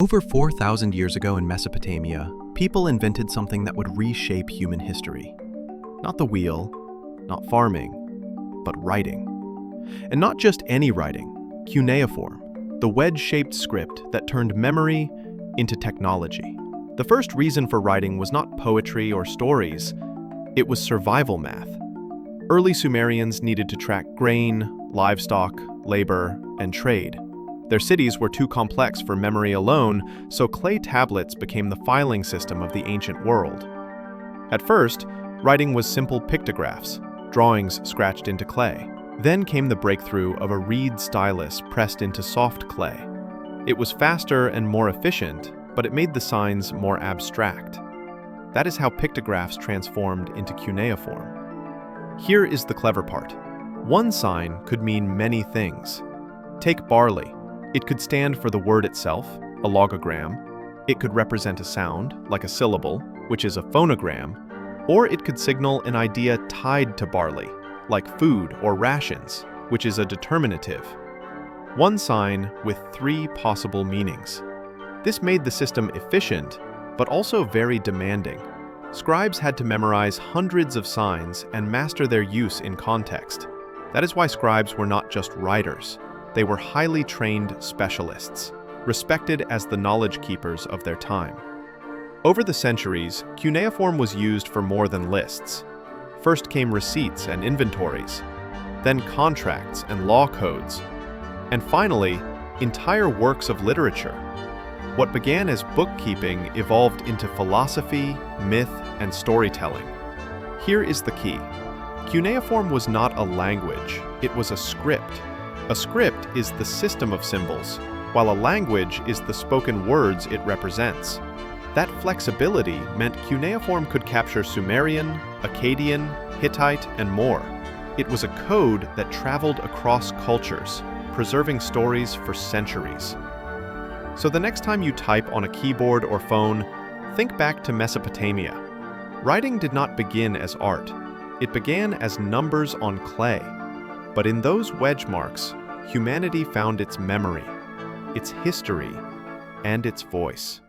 Over 4,000 years ago in Mesopotamia, people invented something that would reshape human history. Not the wheel, not farming, but writing. And not just any writing, cuneiform, the wedge-shaped script that turned memory into technology. The first reason for writing was not poetry or stories, it was survival math. Early Sumerians needed to track grain, livestock, labor, and trade. Their cities were too complex for memory alone, so clay tablets became the filing system of the ancient world. At first, writing was simple pictographs, drawings scratched into clay. Then came the breakthrough of a reed stylus pressed into soft clay. It was faster and more efficient, but it made the signs more abstract. That is how pictographs transformed into cuneiform. Here is the clever part. One sign could mean many things. Take barley. It could stand for the word itself, a logogram. It could represent a sound, like a syllable, which is a phonogram, or it could signal an idea tied to barley, like food or rations, which is a determinative. One sign with three possible meanings. This made the system efficient, but also very demanding. Scribes had to memorize hundreds of signs and master their use in context. That is why scribes were not just writers. They were highly trained specialists, respected as the knowledge keepers of their time. Over the centuries, cuneiform was used for more than lists. First came receipts and inventories, then contracts and law codes, and finally, entire works of literature. What began as bookkeeping evolved into philosophy, myth, and storytelling. Here is the key. Cuneiform was not a language, it was a script. A script is the system of symbols, while a language is the spoken words it represents. That flexibility meant cuneiform could capture Sumerian, Akkadian, Hittite, and more. It was a code that traveled across cultures, preserving stories for centuries. So the next time you type on a keyboard or phone, think back to Mesopotamia. Writing did not begin as art. It began as numbers on clay. But in those wedge marks, humanity found its memory, its history, and its voice.